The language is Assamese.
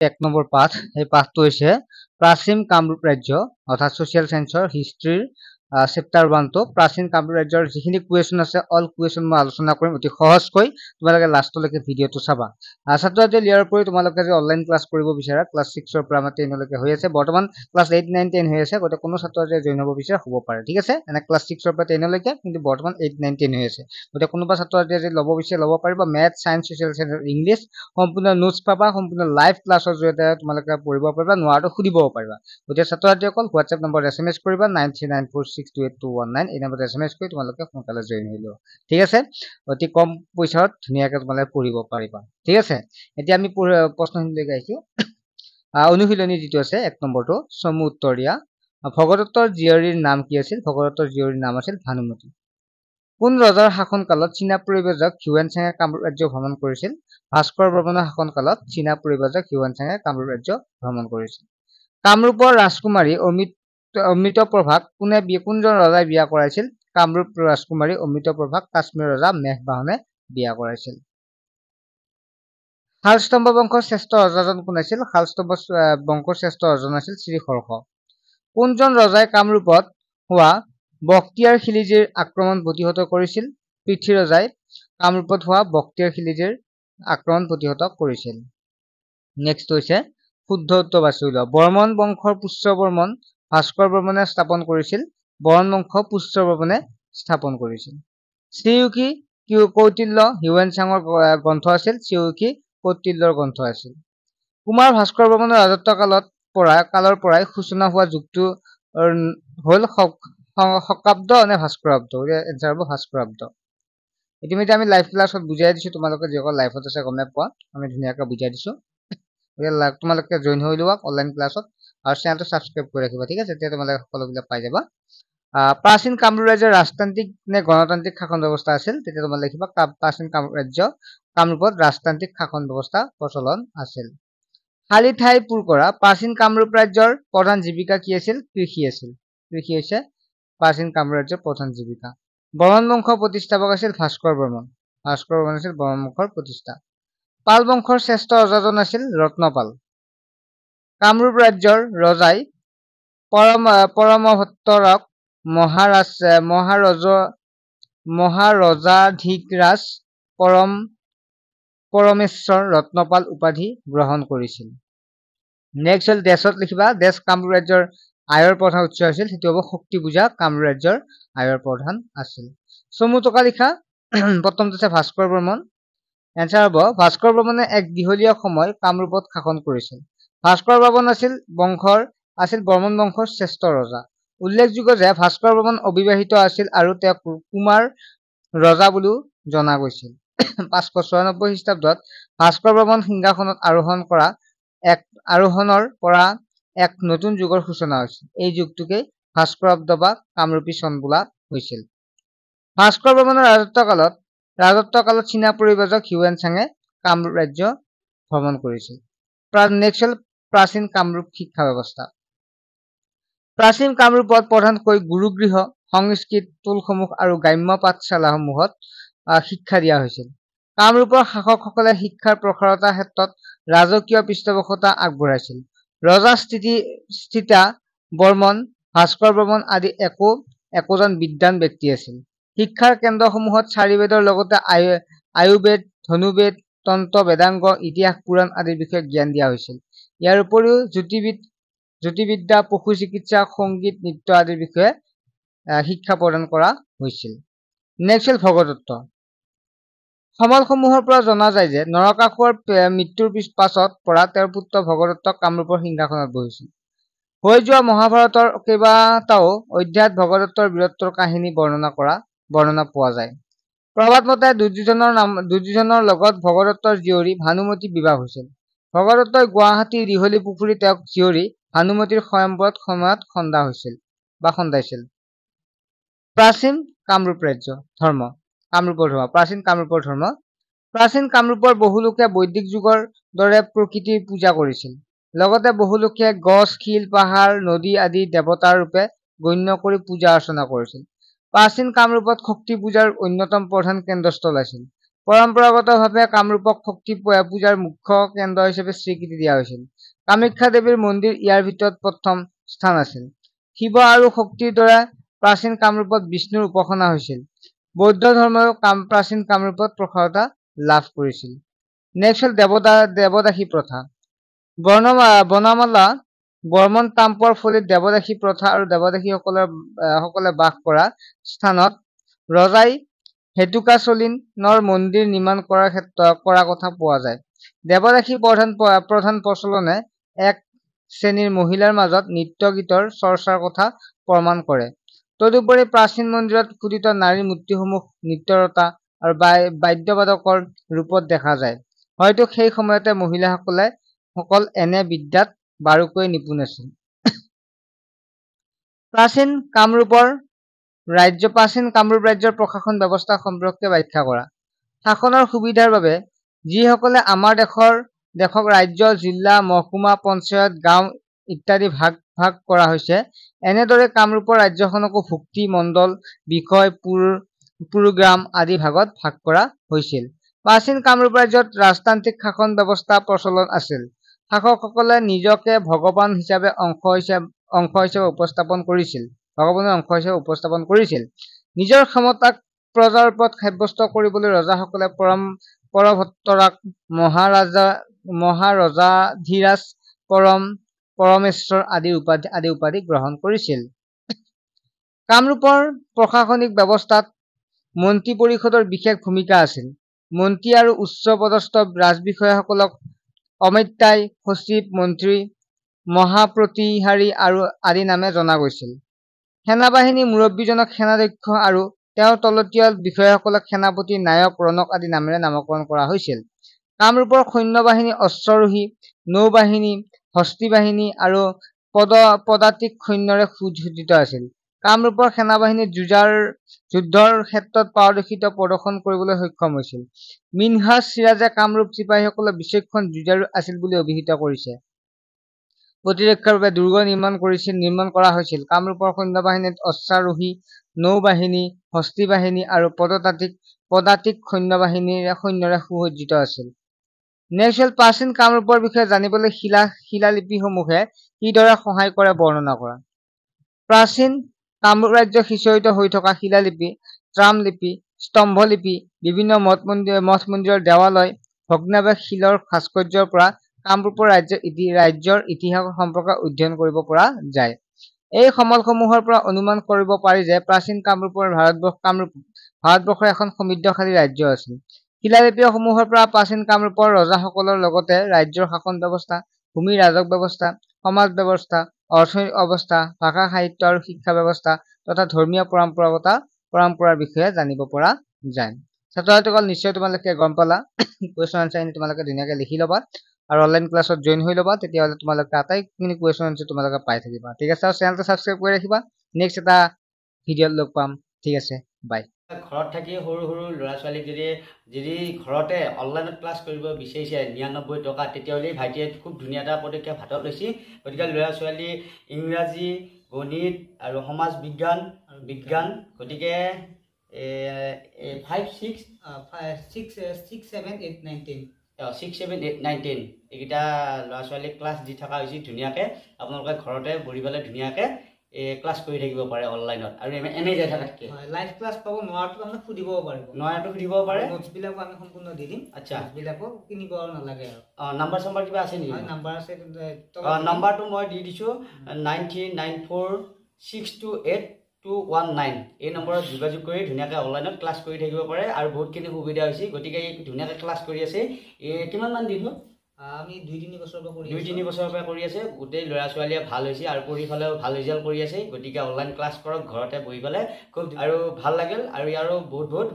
এক নম্বৰ পাঠ এই পাঠটো হৈছে প্ৰাচীন কামৰূপ ৰাজ্য অৰ্থাৎ সোশ্যাল সায়েন্সৰ হিষ্ট্ৰীৰ চেপ্টাৰ 1 টো প্ৰাচীন কামৰূপ ৰাজ্যৰ যিখিনি কুৱেশ্যন আছে অল কুৱেশ্যন মই আলোচনা কৰিম অতি সহজকৈ তোমালোকে লাষ্টলৈকে ভিডিঅ'টো চাবা ছাত্ৰ-ছাত্ৰী ইয়াৰ উপৰি তোমালোকে যে অনলাইন ক্লাছ কৰিব বিচাৰা ক্লাছ 6 ৰ পৰা আমাৰ 10 লৈকে হৈ আছে বৰ্তমান ক্লাছ 8 9 10 হৈ আছে গতে কোনো ছাত্ৰ-ছাত্ৰী জয়েন হ'ব বিচাৰা হ'ব পাৰে ঠিক আছে এনে ক্লাছ 6 ৰ পৰা 10 লৈকে কিন্তু বৰ্তমান 8 9 10 হৈ আছে গতে কোনোবা ছাত্ৰ-ছাত্ৰী যে ল'ব বিচাৰে ল'ব পাৰিবা math science social science English সম্পূৰ্ণ নোটছ পাবা সম্পূৰ্ণ লাইভ ক্লাছৰ জৰিয়তে তোমালোকে পঢ়িব পাৰিবা নোৱাৰটো সুধিব পাৰিবা গতে ছাত্ৰ-ছাত্ৰীসকল হোৱাটছএপ নম্বৰ এছএমএছ কৰিবা 9394628219 এই নম্বৰত এছএমএছ কৰি তোমালোকে সোনকালে জয়েন হৈ লোৱা ঠিক আছে অতি কম পইচাত ধুনীয়াকৈ তোমালোকে পঢ়িব পাৰিবা ঠিক আছে এতিয়া আমি প্ৰশ্নখিনিলৈকে আহিছো অনুশীলনী যিটো আছে এক নম্বৰটো চমু উত্তৰ দিয়া ভগদত্তৰ জীয়ৰীৰ নাম কি আছিল ভগদত্তৰ জীয়ৰীৰ নাম আছিল ভানুমতি কোন ৰজাৰ শাসনকালত চীনা পৰিব্ৰাজক হিউৱেনচাঙে কামৰূপ ৰাজ্য ভ্ৰমণ কৰিছিল ভাস্কৰ বৰ্মনৰ শাসনকালত চীনা পৰিব্ৰাজক হিউৱেনচাঙে কামৰূপ ৰাজ্য ভ্ৰমণ কৰিছিল কামৰূপৰ ৰাজকুমাৰী অমৃতপ্ৰভাক কোনজন ৰজাই বিয়া কৰাইছিল কামৰূপ ৰাজকুমাৰী অমৃতপ্ৰভাক কাশ্মীৰৰ ৰজা মেঘবাহনে বিয়া কৰাইছিল শালস্তম্ভ বংশৰ শ্ৰেষ্ঠ ৰজাজন কোন আছিল শালস্তম্ভ বংশৰ শ্ৰেষ্ঠ ৰজাজন আছিল শ্ৰীহৰ্ষ কোনজন ৰজাই কামৰূপত হোৱা বক্তিয়াৰ খিলিজীৰ আক্ৰমণ প্ৰতিহত কৰিছিল পৃথ্বীৰজাই কামৰূপত হোৱা বক্তিয়াৰ খিলিজীৰ আক্ৰমণ প্ৰতিহত কৰিছিল নেক্সট হৈছে শুদ্ধ উত্তৰ বাছি উলিওৱা বৰ্মন বংশৰ পুষ্য বৰ্মন ভাস্কৰ বৰ্মনে স্থাপন কৰিছিল বৰ্মন বংশ পুষ্য বৰ্মনে স্থাপন কৰিছিল শ্ৰীউকি কৌটিল্য হিউৱেনচাঙৰ গ্ৰন্থ আছিল শ্ৰীউকি কৌটিল্যৰ গ্ৰন্থ আছিল কুমাৰ ভাস্কৰ বৰ্মনৰ ৰাজত্ব কালৰ পৰাই সূচনা হোৱা যুগটো হ'ল শকাব্দ নে ভাস্কৰাব্দ এনসাৰ হ'ব ভাস্কৰাব্দ ইতিমধ্যে আমি লাইভ ক্লাছত বুজাই দিছো তোমালোকে যিসকল লাইভত আছে গমে পোৱা আমি ধুনীয়াকৈ বুজাই দিছো তোমালোকে জয়েন হৈ লোৱা অনলাইন ক্লাছত আৰু চেনেলটো সাবস্ক্ৰাইব কৰি ৰাখিবা ঠিক আছে তেতিয়া তোমালোকে সকলোবিলাক পাই যাবা প্ৰাচীন কামৰূপ ৰাজ্যৰ ৰাজতান্ত্ৰিক নে গণতান্ত্ৰিক শাসন ব্যৱস্থা আছিল তেতিয়া তোমালোকে লিখিবা প্ৰাচীন কামৰূপ ৰাজ্য কামৰূপত ৰাজতান্ত্ৰিক শাসন ব্যৱস্থা প্ৰচলন আছিল খালী ঠাই পূৰ কৰা প্ৰাচীন কামৰূপ ৰাজ্যৰ প্ৰধান জীৱিকা কি আছিল কৃষি আছিল কৃষি হৈছে প্ৰাচীন কামৰূপ ৰাজ্যৰ প্ৰধান জীৱিকা বৰ্মন বংশৰ প্ৰতিষ্ঠাপক আছিল ভাস্কৰ বৰ্মন আছিল বৰ্মন বংশৰ প্ৰতিষ্ঠা পাল বংশৰ শ্ৰেষ্ঠ ৰজাজন আছিল ৰত্নপাল কামৰূপ ৰাজ্যৰ ৰজাই পৰমভট্টৰক মহাৰজাধিৰাজ পৰমেশ্বৰ ৰত্নপাল উপাধি গ্ৰহণ কৰিছিল নেক্সট হ'ল দেশত লিখিবা দেশ কামৰূপ ৰাজ্যৰ আয়ৰ প্ৰধান উৎস আছিল সেইটো হ'ব শক্তি পূজা কামৰূপ ৰাজ্যৰ আয়ৰ প্ৰধান আছিল চমু টকা লিখা প্ৰথমটো আছে ভাস্কৰ বৰ্মন এনসাৰ হ'ব ভাস্কৰ বৰ্মনে এক দীঘলীয়া সময় কামৰূপত শাসন কৰিছিল ভাস্কৰ বৰ্মন আছিল বৰ্মন বংশৰ শ্ৰেষ্ঠ ৰজা উল্লেখযোগ্য যে ভাস্কৰ বৰ্মন অবিবাহিত আছিল আৰু তেওঁ কুমাৰ ৰজা বুলিও জনা গৈছিল 596 খ্ৰীষ্টাব্দত ভাস্কৰ বৰ্মন সিংহাসনত আৰোহণৰ পৰা এক নতুন যুগৰ সূচনা হৈছিল এই যুগটোকে ভাস্কৰাব্দ বা কামৰূপী চন বোলা হৈছিল ভাস্কৰ বৰ্মনৰ ৰাজত্বকালত চীনা পৰিব্ৰাজক হিউৱেনচাঙে কামৰূপ ৰাজ্য ভ্ৰমণ কৰিছিল নেক্সট হ'ল প্ৰাচীন কামৰূপ শিক্ষা ব্যৱস্থা প্ৰাচীন কামৰূপত প্ৰধানকৈ গুৰুগৃহ সংস্কৃত টোলসমূহ আৰু গ্ৰাম্য পাঠশালাসমূহত শিক্ষা দিয়া হৈছিল কামৰূপৰ শাসকসকলে শিক্ষাৰ প্ৰসাৰতাৰ ক্ষেত্ৰত ৰাজকীয় পৃষ্ঠপোষকতা আগবঢ়াইছিল ৰজা স্থিতা বৰ্মন ভাস্কৰ বৰ্মন আদি একোজন বিদ্বান ব্যক্তি আছিল শিক্ষাৰ কেন্দ্ৰসমূহত চাৰিবেদৰ লগতে আয়ুৰ্বেদ ধনুৰ্বেদ তন্ত্ৰ বেদাংগ ইতিহাস পুৰাণ আদিৰ বিষয়ে জ্ঞান দিয়া হৈছিল ইয়াৰ উপৰিও জ্যোতিবিদ্যা পশু চিকিৎসা সংগীত নৃত্য আদিৰ বিষয়ে শিক্ষা প্ৰদান কৰা হৈছিল নেক্সট হ'ল ভগদত্ত সমলসমূহৰ পৰা জনা যায় যে নৰকাসুৰৰ মৃত্যুৰ পাছত পৰা তেওঁৰ পুত্ৰ ভগদত্ত কামৰূপৰ সিংহাসনত বহিছিল হৈ যোৱা মহাভাৰতৰ কেইবাটাও অধ্যায়ত ভগদত্তৰ বীৰত্বৰ কাহিনী বৰ্ণনা পোৱা যায় প্ৰবাদ মতে দুৰ্যোধনৰ লগত ভগদত্তৰ জীয়ৰী ভানুমতী বিবাহ হৈছিল ভগদত্তই গুৱাহাটীৰ দীঘলী পুখুৰী তেওঁক জীয়ৰী ভানুমতীৰ সময়ত খন্দাইছিল প্ৰাচীন কামৰূপ ৰাজ্য ধৰ্ম প্ৰাচীন কামৰূপৰ বহু লোকে বৈদিক যুগৰ দৰে প্ৰকৃতিৰ পূজা কৰিছিল লগতে বহু লোকে গছ শিল পাহাৰ নদী আদি দেৱতাৰ ৰূপে গণ্য কৰি পূজা অৰ্চনা কৰিছিল প্ৰাচীন কামৰূপত শক্তি পূজাৰ অন্যতম প্ৰধান কেন্দ্ৰস্থল আছিল পৰম্পৰাগতভাৱে কামৰূপক শক্তি পূজাৰ মুখ্য কেন্দ্ৰ হিচাপে স্বীকৃতি দিয়া হৈছিল। কামাখ্যা দেৱীৰ মন্দিৰ ইয়াৰ ভিতৰত প্ৰথম স্থান আছিল। শিৱ আৰু শক্তিৰ দৰে প্ৰাচীন কামৰূপত বিষ্ণুৰ উপাসনা হৈছিল। বৌদ্ধ ধৰ্মও প্ৰাচীন কামৰূপত প্ৰসাৰতা লাভ কৰিছিল। নেক্সট হ'ল দেৱদাসী প্ৰথা। বৰ্ণমালা বৰ্মন তাম্পৰ ফলিত দেৱদাসী প্ৰথা আৰু দেৱদাসীসকলে বাস কৰা স্থানত ৰজাই হেতুকাচলিনৰ মন্দিৰ নিৰ্মাণ কৰা কথা পোৱা যায়। দেৱদাসী প্ৰধান প্ৰচলনে এক শ্ৰেণীৰ মহিলাৰ মাজত নৃত্য গীতৰ চৰ্চাৰ কথা প্ৰমাণ কৰে। তদুপৰি প্ৰাচীন মন্দিৰত খোদিত নাৰীৰ মূৰ্তিসমূহ নৃত্যৰতা আৰু বাদ্যবাদকৰ ৰূপত দেখা যায়। হয়তো সেই সময়তে মহিলাসকল এনে বিদ্যাত বাৰুকৈ নিপুণ আছিল। প্ৰাচীন কামৰূপ ৰাজ্যৰ প্ৰশাসন ব্যৱস্থা সম্পৰ্কে ব্যাখ্যা কৰা। শাসনৰ সুবিধাৰ বাবে যিসকলে আমাৰ দেশক ৰাজ্য, জিলা, মহকুমা, পঞ্চায়ত, গাঁও ইত্যাদি ভাগ কৰা হৈছে, এনেদৰে কামৰূপৰ ৰাজ্যখনকো ভুক্তি মণ্ডল, বিষয়, পুৰগ্ৰাম আদি ভাগত ভাগ কৰা হৈছিল। প্ৰাচীন কামৰূপ ৰাজ্যত ৰাজতান্ত্ৰিক শাসন ব্যৱস্থা প্ৰচলন আছিল। শাসকসকলে নিজকে ভগৱানৰ অংশ হিচাপে উপস্থাপন কৰিছিল। নিজৰ ক্ষমতাক প্ৰজাৰ ওপৰত সাব্যস্ত কৰিবলৈ ৰজাসকলে পৰভট্টৰাক মহাৰজাধিৰাজ, পৰমেশ্বৰ আদি উপাধি গ্ৰহণ কৰিছিল। কামৰূপৰ প্ৰশাসনিক ব্যৱস্থাত মন্ত্ৰী পৰিষদৰ বিশেষ ভূমিকা আছিল। মন্ত্ৰী আৰু উচ্চপদস্থ ৰাজবিষয়াসকলক অমাত্যাই, সচিব, মন্ত্ৰী, মহাপ্ৰতিহাৰী আদি নামে জনা গৈছিল। সেনাবাহিনীৰ মুৰব্বীজনক সেনাধ্যক্ষ আৰু তেওঁৰ তলতীয়া বিষয়াসকলক সেনাপতি, নায়ক, ৰণক আদি নামেৰে নামকৰণ কৰা হৈছিল। কামৰূপৰ সৈন্যবাহিনী অশ্বাৰোহী, নৌবাহিনী, হস্তী বাহিনী আৰু পদাতিক সৈন্যৰে সুসজ্জিত আছিল। কামৰূপৰ সেনাবাহিনী যুদ্ধৰ ক্ষেত্ৰত পাৰদৰ্শিতা প্ৰদৰ্শন কৰিবলৈ সক্ষম হৈছিল। মিনহাজ চিৰাজে কামৰূপ চিপাহীসকলৰ বিচক্ষণ যুঁজাৰু আছিল বুলি অভিহিত কৰিছে। প্ৰতিৰক্ষাৰ বাবে দুৰ্গ নিৰ্মাণ কৰা হৈছিল। কামৰূপৰ সৈন্যবাহিনীত অশ্বাৰোহী, নৌবাহিনী, হস্তী বাহিনী আৰু পদাতিক সৈন্যৰে সুসজ্জিত আছিল। নেক্সট হ'ল প্ৰাচীন কামৰূপৰ বিষয়ে জানিবলৈ শিলালিপিসমূহে কিদৰে সহায় কৰে বৰ্ণনা কৰা। প্ৰাচীন কামৰূপ ৰাজ্য সিঁচৰিত হৈ থকা শিলালিপি, ত্ৰামলিপি, স্তম্ভলিপি, বিভিন্ন মঠ মন্দিৰৰ দেৱালয়, ভগ্নাৱশেষ, শিলৰ ভাস্কৰ্যৰ পৰা কামৰূপৰ ৰাজ্যৰ ইতিহাস সম্পৰ্কে অধ্যয়ন কৰিব পৰা যায়। এই সমলসমূহৰ পৰা অনুমান কৰিব পাৰি যে প্ৰাচীন কামৰূপৰ ভাৰতবৰ্ষৰ এখন সমৃদ্ধশালী ৰাজ্য আছিল। শিলালিপিসমূহৰ পৰা প্ৰাচীন কামৰূপৰ ৰজাসকলৰ লগতে ৰাজ্যৰ শাসন ব্যৱস্থা, ভূমি ৰাজহ ব্যৱস্থা, সমাজ ব্যৱস্থা, অৰ্থনৈতিক অৱস্থা, ভাষা সাহিত্য আৰু শিক্ষা ব্যৱস্থা তথা ধৰ্মীয় পৰম্পৰাৰ বিষয়ে জানিব পৰা যায়। ছাত্ৰ-ছাত্ৰীসকল নিশ্চয় তোমালোকে গম পালা। কুৱেশ্যন আনচাৰ তোমালোকে ধুনীয়াকৈ লিখি ল'বা আৰু অনলাইন ক্লাছত জইন হৈ ল'বা, তেতিয়াহ'লে তোমালোকে আটাইখিনি কুৱেশ্যন আনচাৰ তোমালোকে পাই থাকিবা। ঠিক আছে, আৰু চেনেলটো ছাবস্ক্ৰাইব কৰি ৰাখিবা। নেক্সট এটা ভিডিঅ'ত লগ পাম। ঠিক আছে, বাই। ঘৰত থাকি সৰু ল'ৰা ছোৱালীক যদি ঘৰতে অনলাইনত ক্লাছ কৰিব বিচাৰিছে 99 টকা, তেতিয়াহ'লে ভাইটিয়ে খুব ধুনীয়া এটা পদক্ষেপ হাতত লৈছে। গতিকে ল'ৰা ছোৱালী ইংৰাজী, গণিত আৰু সমাজ বিজ্ঞান গতিকে 5, 6, 7, 8, 9, 10 6, 7, 8, 9, 10 এইকেইটা ল'ৰা ছোৱালীক ক্লাছ দি থকা হৈছে ধুনীয়াকৈ। আপোনালোকে ঘৰতে বহি পেলাই ধুনীয়াকৈ ক্লাছ কৰি থাকিব পাৰে অনলাইনত আৰু এনেই যাই থাকাতকৈ লাইভ ক্লাছ পাব। নোৱাৰাটো আমি সুধিব পাৰে, নোটছবিলাকো আমি সম্পূৰ্ণ দি দিম। আচ্ছা, নোটছবিলাকো কিনিব নালাগে আৰু। নাম্বাৰ চাম্বাৰ কিবা আছে নেকি? নাম্বাৰ আছে, নাম্বাৰটো মই দি দিছোঁ 9394628219। এই নম্বৰত যোগাযোগ কৰি ধুনীয়াকৈ অনলাইনত ক্লাছ কৰি থাকিব পাৰে আৰু বহুতখিনি সুবিধা হৈছে। গতিকে ধুনীয়াকৈ ক্লাছ কৰি আছে। কিমানমান দিন হ'ল? আমি 2-3 বছৰৰ পৰা কৰি আছে। গোটেই ল'ৰা ছোৱালীয়ে ভাল হৈছে আৰু পঢ়ি পেলাইও ভাল ৰিজাল্ট কৰি আছে। গতিকে অনলাইন ক্লাছ কৰক ঘৰতে বহি পেলাই, খুব আৰু ভাল লাগিল আৰু ইয়াৰো বহুত